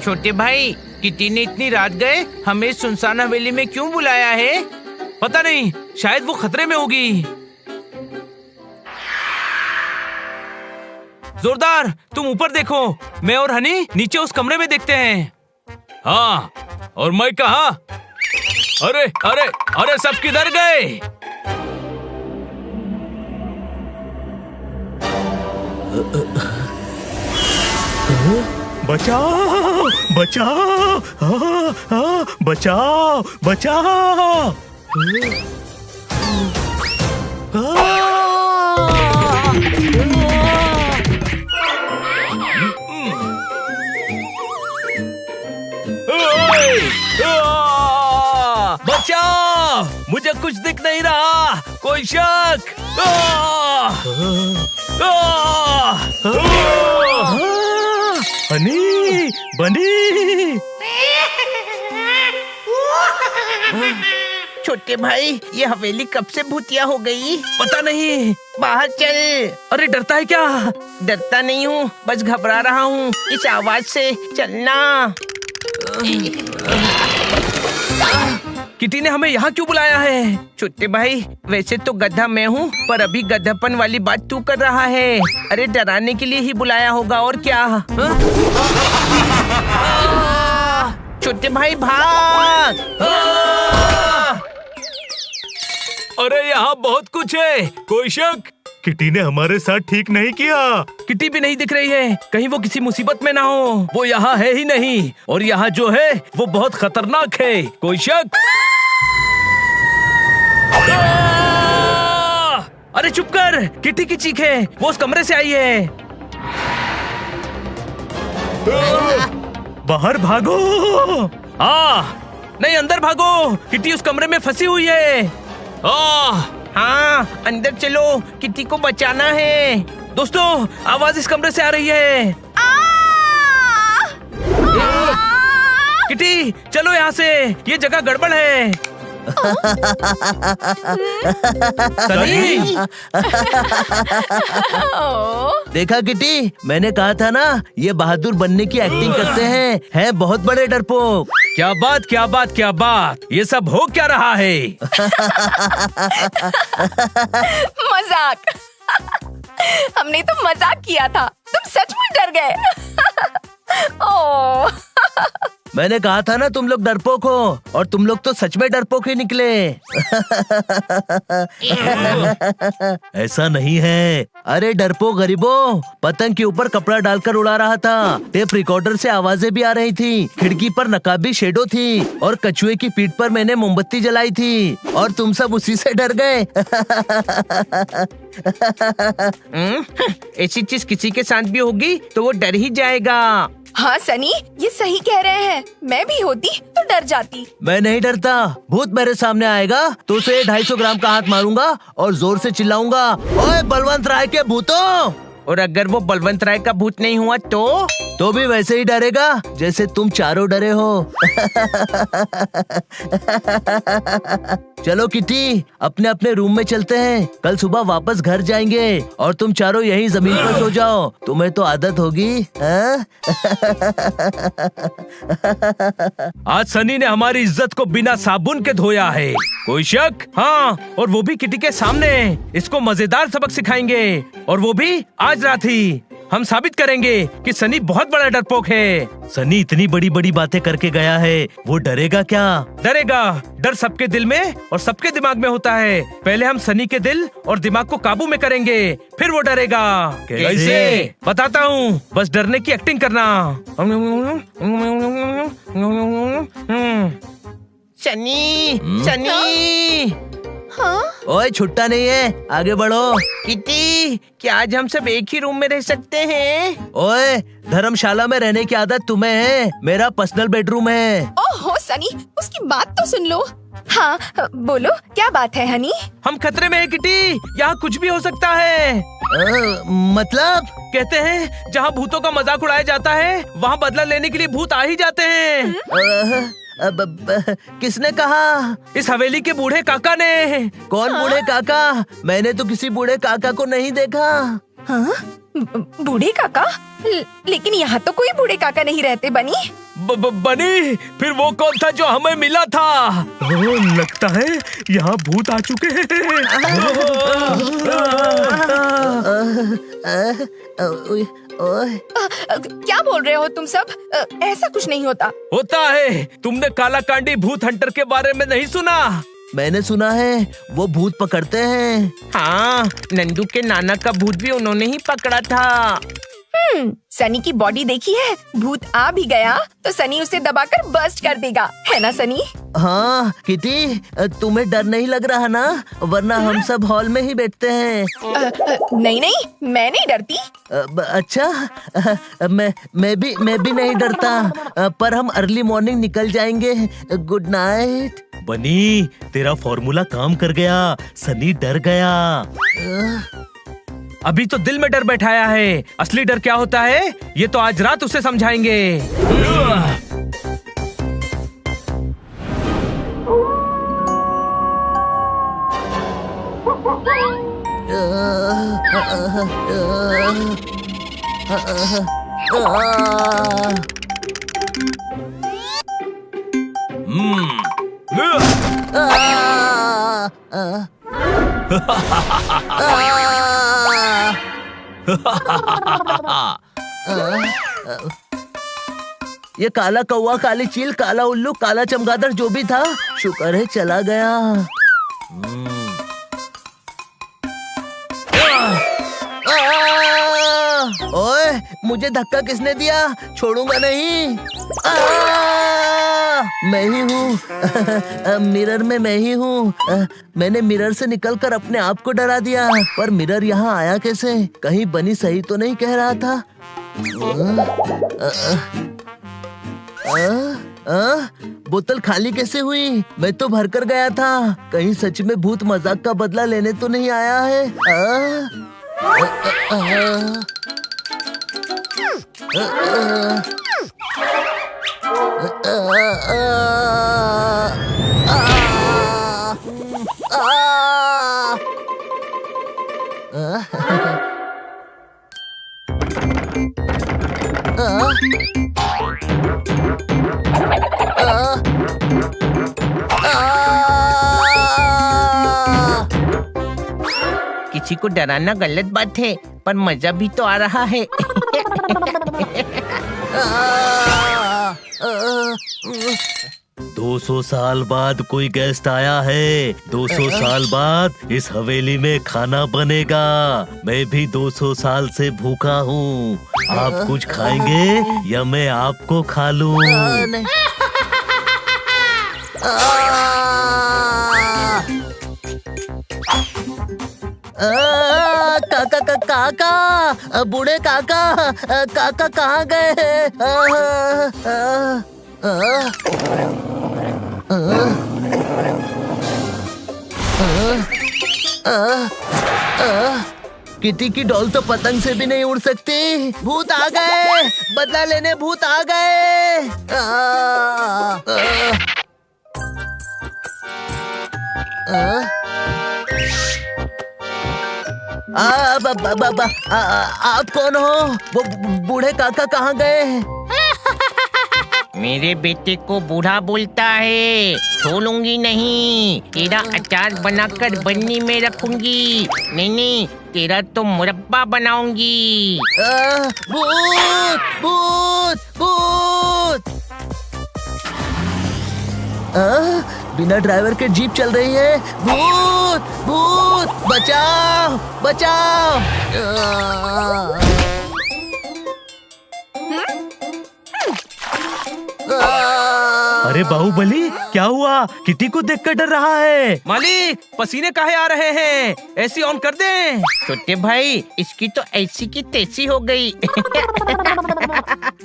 छोटे भाई, किटी ने इतनी रात गए हमें सुनसान हवेली में क्यों बुलाया है? पता नहीं, शायद वो खतरे में होगी। जोरदार, तुम ऊपर देखो, मैं और हनी नीचे उस कमरे में देखते हैं। हाँ, और मैं कहाँ? अरे अरे अरे, सब किधर गए? बचाओ बचाओ, बचाओ बचाओ। बचाओ, मुझे कुछ दिख नहीं रहा, कोई शक। हनी, बनी। छोटे भाई, ये हवेली कब से भूतिया हो गई? पता नहीं। बाहर चल। अरे डरता है क्या? डरता नहीं हूँ, बस घबरा रहा हूँ इस आवाज से। चलना। किटी ने हमें यहाँ क्यों बुलाया है? छोटे भाई, वैसे तो गधा मैं हूँ, पर अभी गधापन वाली बात तू कर रहा है। अरे डराने के लिए ही बुलाया होगा, और क्या? छोटे भाई भाग। अरे यहाँ बहुत कुछ है, कोई शक? किटी ने हमारे साथ ठीक नहीं किया। किटी भी नहीं दिख रही है, कहीं वो किसी मुसीबत में ना हो। वो यहाँ है ही नहीं, और यहाँ जो है वो बहुत खतरनाक है, कोई शक? अरे चुप कर, किटी की चीख है, वो उस कमरे से आई है। बाहर भागो। नहीं, अंदर भागो, किटी उस कमरे में फंसी हुई है। हाँ, अंदर चलो, किटी को बचाना है। दोस्तों, आवाज इस कमरे से आ रही है। किटी, चलो यहाँ से, ये जगह गड़बड़ है। सनी! देखा किटी, मैंने कहा था ना, ये बहादुर बनने की एक्टिंग करते हैं बहुत बड़े डरपोक। क्या बात क्या बात क्या बात, ये सब हो क्या रहा है? मजाक। हमने तो मजाक किया था, तुम सच में डर गए। ओह। मैंने कहा था ना तुम लोग डरपोक हो, और तुम लोग तो सच में डरपोक ही निकले। ऐसा नहीं है। अरे डरपोक गरीबों, पतंग के ऊपर कपड़ा डालकर उड़ा रहा था, टेप रिकॉर्डर से आवाजें भी आ रही थी, खिड़की पर नकाबी शेडो थी, और कछुए की पीठ पर मैंने मोमबत्ती जलाई थी, और तुम सब उसी से डर गए। ऐसी चीज किसी के साथ भी होगी तो वो डर ही जाएगा। हाँ सनी, ये सही कह रहे हैं, मैं भी होती तो डर जाती। मैं नहीं डरता, भूत मेरे सामने आएगा तो उसे 250 ग्राम का हाथ मारूंगा और जोर से चिल्लाऊंगा, ओए बलवंत राय के भूतों। और अगर वो बलवंत राय का भूत नहीं हुआ तो भी वैसे ही डरेगा जैसे तुम चारों डरे हो। चलो किटी, अपने अपने रूम में चलते हैं, कल सुबह वापस घर जाएंगे, और तुम चारों यहीं जमीन पर सो जाओ, तुम्हें तो आदत होगी। आज सनी ने हमारी इज्जत को बिना साबुन के धोया है, कोई शक? हाँ, और वो भी किटी के सामने। इसको मजेदार सबक सिखाएंगे, और वो भी आज रात ही। हम साबित करेंगे कि सनी बहुत बड़ा डरपोक है। सनी इतनी बड़ी बड़ी बातें करके गया है, वो डरेगा क्या? डरेगा। डर सबके दिल में और सबके दिमाग में होता है। पहले हम सनी के दिल और दिमाग को काबू में करेंगे, फिर वो डरेगा। कैसे? बताता हूँ, बस डरने की एक्टिंग करना। सनी, सनी। हाँ? ओए छुट्टा नहीं है, आगे बढ़ो। किटी, क्या आज हम सब एक ही रूम में रह सकते हैं? ओए, धर्मशाला में रहने की आदत तुम्हें है, मेरा पर्सनल बेडरूम है। ओहो सनी, उसकी बात तो सुन लो। हाँ, बोलो क्या बात है हनी? हम खतरे में है किटी, यहाँ कुछ भी हो सकता है। मतलब? कहते हैं जहाँ भूतों का मजाक उड़ाया जाता है, वहाँ बदला लेने के लिए भूत आ ही जाते हैं। किसने कहा? इस हवेली के बूढ़े काका ने। कौन बूढ़े काका? मैंने तो किसी बूढ़े काका को नहीं देखा। हाँ? बूढ़े काका? लेकिन यहाँ तो कोई बूढ़े काका नहीं रहते बनी। बनी, फिर वो कौन था जो हमें मिला था? लगता है यहाँ भूत आ चुके हैं। क्या बोल रहे हो तुम सब? ऐसा कुछ नहीं होता। होता है। तुमने कालाकांडी भूत हंटर के बारे में नहीं सुना? मैंने सुना है वो भूत पकड़ते हैं। हाँ, नंदू के नाना का भूत भी उन्होंने ही पकड़ा था। सनी की बॉडी देखी है? भूत आ भी गया तो सनी उसे दबाकर बर्स्ट कर देगा, है ना सनी? हाँ किटी, तुम्हें डर नहीं लग रहा ना? वरना हम सब हॉल में ही बैठते हैं। नहीं नहीं, मैं नहीं डरती। अच्छा, मैं भी नहीं डरता, पर हम अर्ली मॉर्निंग निकल जाएंगे। Good night. बनी, तेरा फॉर्मूला काम कर गया। सनी डर गया। अभी तो दिल में डर बैठाया है, असली डर क्या होता है ये तो आज रात उसे समझाएंगे। ये काला कौवा, काली चील, काला उल्लू, काला चमगादड़ जो भी था, शुक्र है चला गया। ओए, मुझे धक्का किसने दिया? छोड़ूंगा नहीं। मैं ही हूँ। मिरर में मैं ही हूँ। मैंने मिरर से निकलकर अपने आप को डरा दिया, पर मिरर यहाँ आया कैसे? कहीं बनी सही तो नहीं कह रहा था? बोतल खाली कैसे हुई? मैं तो भर कर गया था। कहीं सच में भूत मजाक का बदला लेने तो नहीं आया है? किसी को डराना गलत बात है, पर मजा भी तो आ रहा है। 200 साल बाद कोई गेस्ट आया है। 200 साल बाद इस हवेली में खाना बनेगा। मैं भी 200 साल से भूखा हूँ। आप कुछ खाएंगे या मैं आपको खा लूं? काका काका, बूढ़े काका, काका कहाँ गए? किटी की डॉल तो पतंग से भी नहीं उड़ सकती। भूत आ गए, बदला लेने भूत आ गए। आप कौन हो? वो बूढ़े काका कहाँ गए? मेरे बेटे को बूढ़ा बोलता है, छोड़ूंगी नहीं। तेरा अचार बनाकर बन्नी में रखूंगी। नहीं, तेरा तो मुरब्बा बनाऊंगी। भूत भूत भूत! बिना ड्राइवर के जीप चल रही है। भूत भूत, बचाओ बचाओ! अरे बाहुबली, क्या हुआ? किटी को देखकर डर रहा है। मालिक, पसीने काहे आ रहे हैं? एसी ऑन कर दें। छोटे भाई, इसकी तो ऐसी की तैसी हो गई।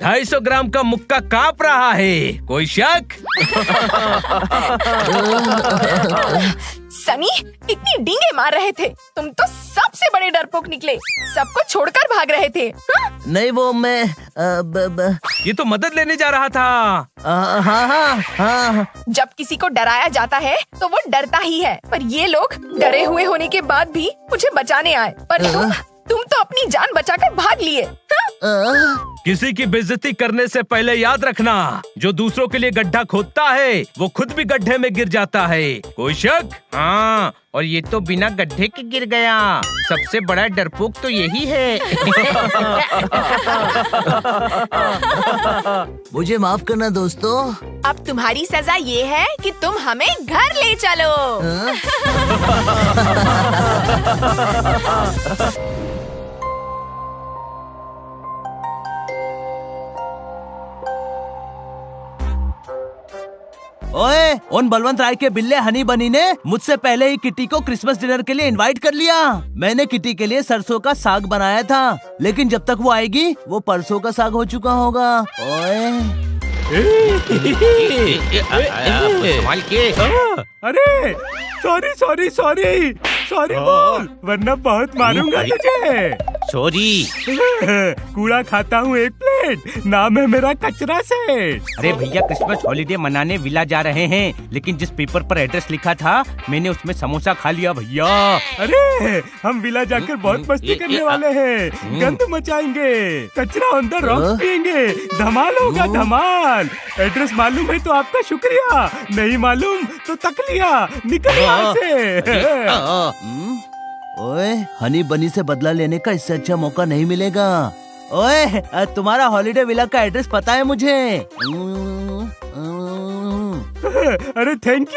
250 ग्राम का मुक्का कांप रहा है। कोई शक? सनी, इतनी डींगे मार रहे थे। तुम तो सबसे बड़े डरपोक निकले। सबको छोड़कर भाग रहे थे। नहीं, वो मैं ये तो मदद लेने जा रहा था। हाँ। जब किसी को डराया जाता है तो वो डरता ही है, पर ये लोग डरे हुए होने के बाद भी मुझे बचाने आए। पर तुम तो अपनी जान बचाकर भाग लिए। हाँ? किसी की बेइज्जती करने से पहले याद रखना, जो दूसरों के लिए गड्ढा खोदता है वो खुद भी गड्ढे में गिर जाता है। कोई शक? हाँ, और ये तो बिना गड्ढे के गिर गया। सबसे बड़ा डरपोक तो यही है। मुझे माफ करना दोस्तों। अब तुम्हारी सजा ये है कि तुम हमें घर ले चलो। ओए, उन बलवंत राय के बिल्ले हनी बनी ने मुझसे पहले ही किटी को क्रिसमस डिनर के लिए इनवाइट कर लिया। मैंने किटी के लिए सरसों का साग बनाया था, लेकिन जब तक वो आएगी वो परसों का साग हो चुका होगा। ओए संभाल के। अरे सॉरी बोल, वरना बहुत मारूंगा तुझे। सॉरी। कूड़ा खाता हूँ 1 प्लेट, नाम है मेरा कचरा सेठ। अरे भैया, क्रिसमस हॉलीडे मनाने विला जा रहे हैं, लेकिन जिस पेपर पर एड्रेस लिखा था मैंने उसमें समोसा खा लिया भैया। अरे हम विला जाकर बहुत मस्ती करने वाले हैं, गंद मचाएंगे, कचरा ऑन द रॉक्स पिएंगे, धमाल होगा धमाल। एड्रेस मालूम है तो आपका शुक्रिया, नहीं मालूम तो तक लिया, निकल यहाँ से। ओए, हनी बनी से बदला लेने का इससे अच्छा मौका नहीं मिलेगा। ओए, तुम्हारा हॉलीडे विला का एड्रेस पता है मुझे। अरे थैंक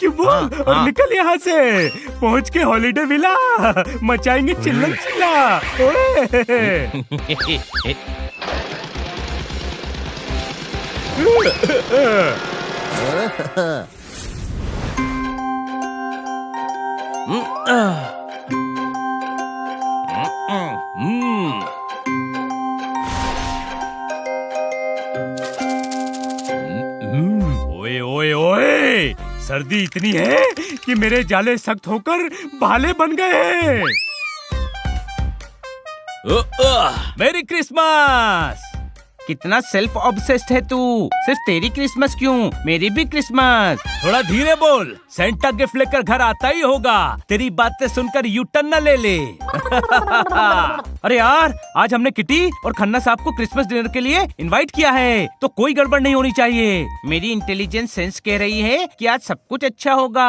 यू बोल और निकल यहाँ से। पहुँच के हॉलीडे विला मचाएंगे चिल्लम चिल्ला। ओए, सर्दी इतनी है कि मेरे जाले सख्त होकर भाले बन गए हैं। मेरी क्रिसमस। कितना सेल्फ ऑब्सेस्ड है तू। सिर्फ तेरी क्रिसमस क्यों, मेरी भी क्रिसमस। थोड़ा धीरे बोल, सेंटा गिफ्ट लेकर घर आता ही होगा। तेरी बातें सुनकर यू टर्न न ले ले। अरे यार, आज हमने किटी और खन्ना साहब को क्रिसमस डिनर के लिए इनवाइट किया है, तो कोई गड़बड़ नहीं होनी चाहिए। मेरी इंटेलिजेंस सेंस कह रही है कि आज सब कुछ अच्छा होगा।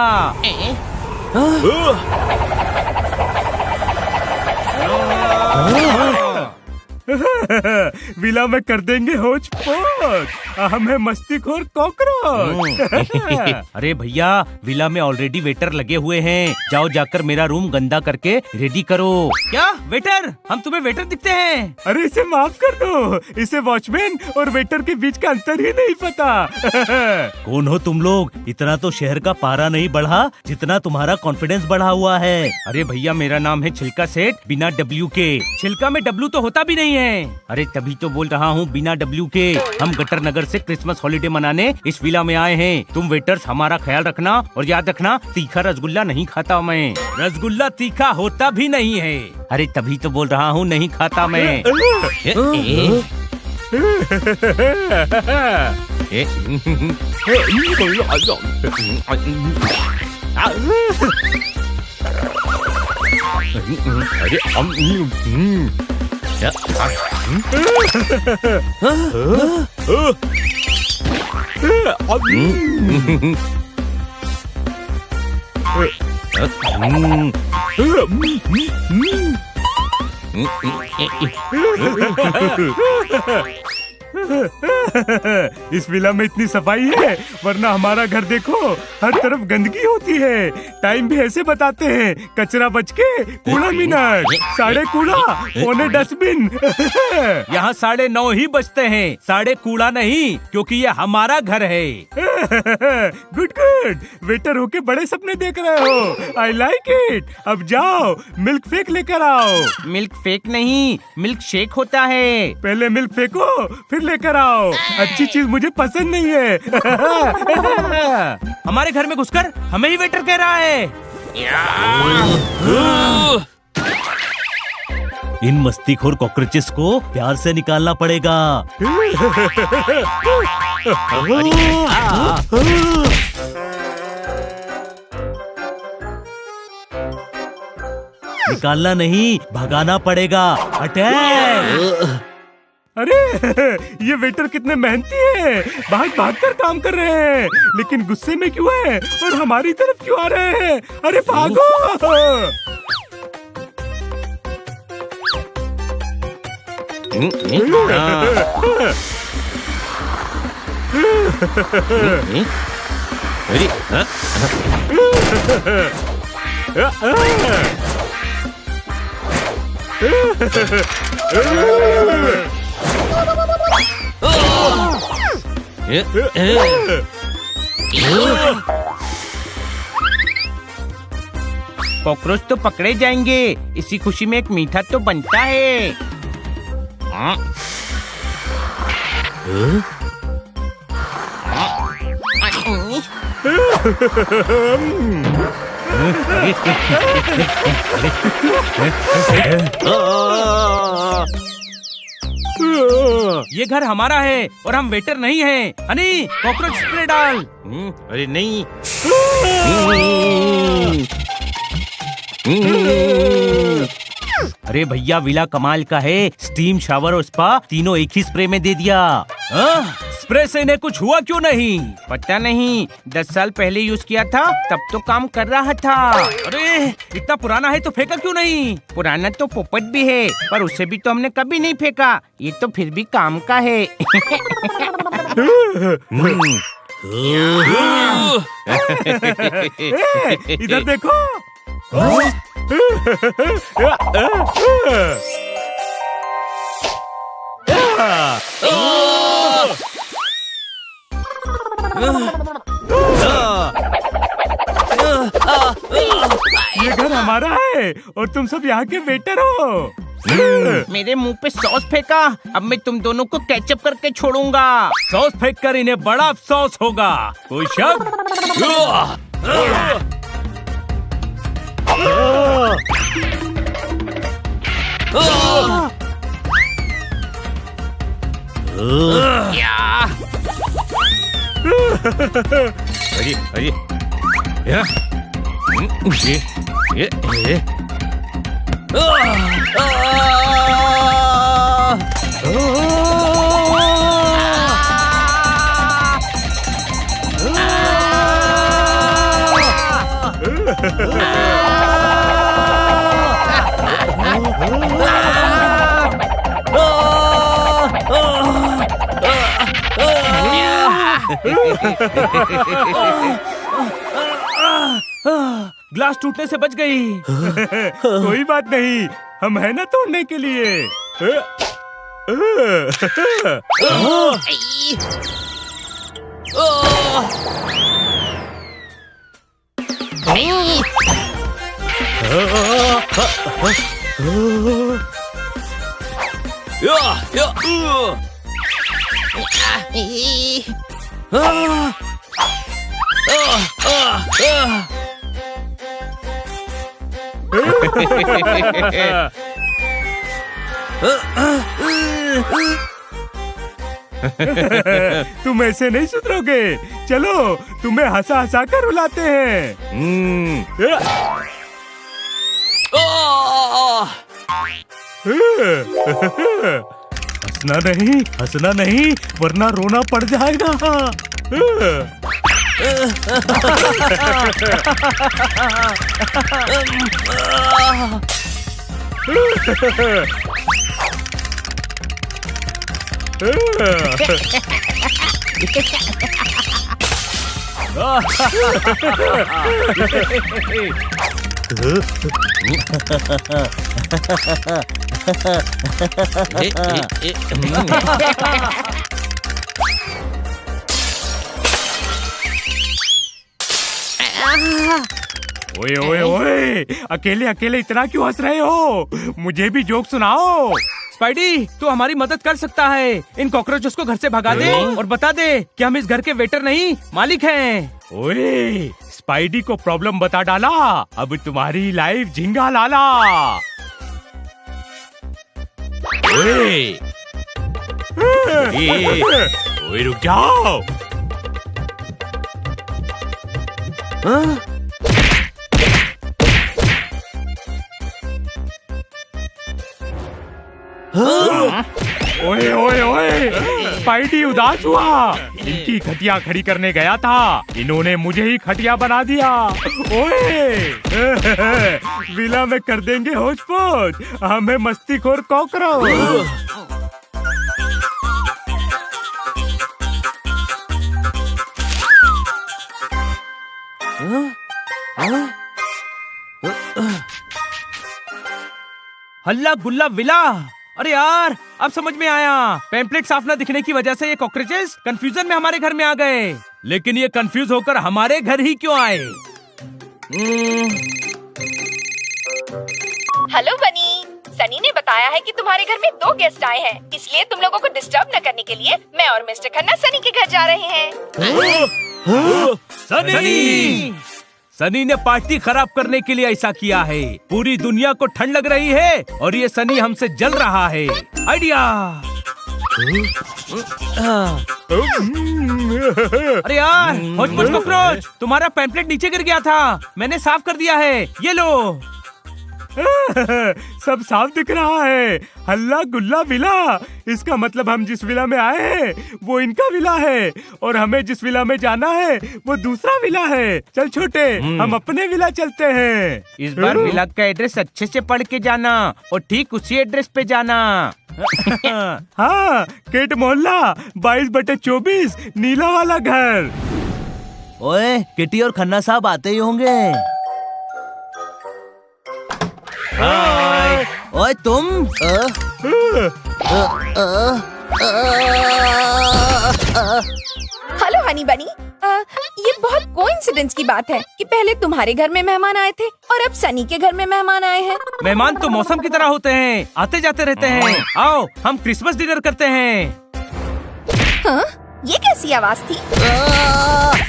विला में कर देंगे होच पोच, हम है मस्तीखोर कॉकरोच। अरे भैया, विला में ऑलरेडी वेटर लगे हुए हैं, जाओ जाकर मेरा रूम गंदा करके रेडी करो। क्या वेटर? हम तुम्हें वेटर दिखते हैं? अरे इसे माफ कर दो, इसे वॉचमैन और वेटर के बीच का अंतर ही नहीं पता। कौन हो तुम लोग? इतना तो शहर का पारा नहीं बढ़ा जितना तुम्हारा कॉन्फिडेंस बढ़ा हुआ है। अरे भैया, मेरा नाम है छिलका सेठ, बिना डब्ल्यू के। छिलका में डब्ल्यू तो होता भी नहीं है। अरे तभी तो बोल रहा हूँ, बिना डब्ल्यू के। हम गटर नगर से क्रिसमस हॉलीडे मनाने इस विला में आए हैं। तुम वेटर्स हमारा ख्याल रखना, और याद रखना, तीखा रसगुल्ला नहीं खाता मैं। रसगुल्ला तीखा होता भी नहीं है। अरे तभी तो बोल रहा हूँ, नहीं खाता मैं। इस विला में इतनी सफाई है, वरना हमारा घर देखो, हर तरफ गंदगी होती है। टाइम भी ऐसे बताते हैं, कचरा बच के कूड़ा मिनट, 9:30 कूड़ा, 9:15 डस्टबिन। यहाँ 9:30 ही बजते हैं, 9:30 कूड़ा नहीं, क्योंकि ये हमारा घर है। गुड, वेटर होके बड़े सपने देख रहे हो, आई लाइक इट। अब जाओ मिल्क फेक लेकर आओ। मिल्क फेक नहीं, मिल्क शेक होता है। पहले मिल्क फेंको फिर लेकर आओ, अच्छी चीज मुझे पसंद नहीं है। हमारे घर में घुसकर हमें ही वेटर कह रहा है। इन मस्तीखोर कॉकरोचेस को प्यार से निकालना पड़ेगा। निकालना नहीं, भगाना पड़ेगा। अटैक! अरे ये वेटर कितने मेहनती हैं, भाग कर काम कर रहे हैं, लेकिन गुस्से में क्यों है और हमारी तरफ क्यों आ रहे हैं? अरे भागो! कॉकरोच तो पकड़े जाएंगे, इसी खुशी में एक मीठा तो बनता है। ये घर हमारा है और हम वेटर नहीं हैं। हनी, कॉकरोच स्प्रे डाल। अरे नहीं। अरे भैया, विला कमाल का है, स्टीम, शावर और स्पा तीनों एक ही स्प्रे में दे दिया। स्प्रे से इन्हें कुछ हुआ क्यों नहीं? पता नहीं, 10 साल पहले यूज किया था, तब तो काम कर रहा था। अरे इतना पुराना है तो फेंका क्यों नहीं? पुराना तो पोपट भी है, पर उसे भी तो हमने कभी नहीं फेंका। ये तो फिर भी काम का है। इधर देखो। ये घर हमारा है और तुम सब यहाँ के वेटर हो। मेरे मुंह पे सॉस फेंका, अब मैं तुम दोनों को कैचअप करके छोड़ूंगा। सॉस फेंक कर इन्हें बड़ा अफसोस होगा। कोई शक? अरे ग्लास टूटने से बच गई। कोई बात नहीं, हम है ना तोड़ने के लिए। तुम ऐसे नहीं सुधरोगे। चलो, तुम्हें हंसा हंसा कर रुलाते हैं। हंसना नहीं, वरना रोना पड़ जाएगा। ओए ओए ओए, अकेले अकेले इतना क्यों हंस रहे हो? मुझे भी जोक सुनाओ। स्पाइडी, तू हमारी मदद कर सकता है। इन कॉकरोचेस को घर से भगा दे और बता दे कि हम इस घर के वेटर नहीं, मालिक हैं। ओए, स्पाइडी को प्रॉब्लम बता डाला, अब तुम्हारी लाइफ झिंगा लाला। ओए, ओए रुक जाओ। ओए ओए ओए, स्पाइडी उदास हुआ। इनकी खटिया खड़ी करने गया था, इन्होंने मुझे ही खटिया बना दिया। ओए विला में कर देंगे होश पोश, हमें मस्तीखोर कॉकरोच। हल्ला गुल्ला विला। अरे यार, अब समझ में आया। पैम्पलेट साफ न दिखने की वजह से ये कॉकरोचेस कंफ्यूजन में हमारे घर में आ गए। लेकिन ये कंफ्यूज होकर हमारे घर ही क्यों आए? हेलो बनी, सनी ने बताया है कि तुम्हारे घर में 2 गेस्ट आए हैं, इसलिए तुम लोगों को डिस्टर्ब न करने के लिए मैं और मिस्टर खन्ना सनी के घर जा रहे हैं। सनी! सनी ने पार्टी खराब करने के लिए ऐसा किया है। पूरी दुनिया को ठंड लग रही है और ये सनी हमसे जल रहा है। आइडिया! अरे यार, होच पोच कॉकरोच, तुम्हारा पैम्पलेट नीचे गिर गया था, मैंने साफ कर दिया है, ये लो। सब साफ दिख रहा है। हल्ला गुल्ला विला, इसका मतलब हम जिस विला में आए हैं वो इनका विला है और हमें जिस विला में जाना है वो दूसरा विला है। चल छोटे, हम अपने विला चलते हैं। इस बार विला का एड्रेस अच्छे से पढ़ के जाना और ठीक उसी एड्रेस पे जाना। हाँ, केट मोहल्ला 22/24, नीला वाला घर। ओए, किटी और खन्ना साहब आते ही होंगे। ओए तुम, हेलो हनी बनी, ये बहुत कोइंसिडेंस की बात है कि पहले तुम्हारे घर में मेहमान आए थे और अब सनी के घर में मेहमान आए हैं। मेहमान तो मौसम की तरह होते हैं, आते जाते रहते हैं। आओ, हम क्रिसमस डिनर करते हैं। हाँ? ये कैसी आवाज थी?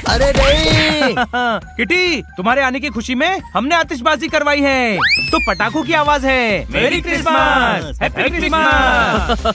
अरे नहीं। किटी, तुम्हारे आने की खुशी में हमने आतिशबाजी करवाई है, तो पटाखों की आवाज है। मेरी क्रिसमस, हैप्पी क्रिसमस।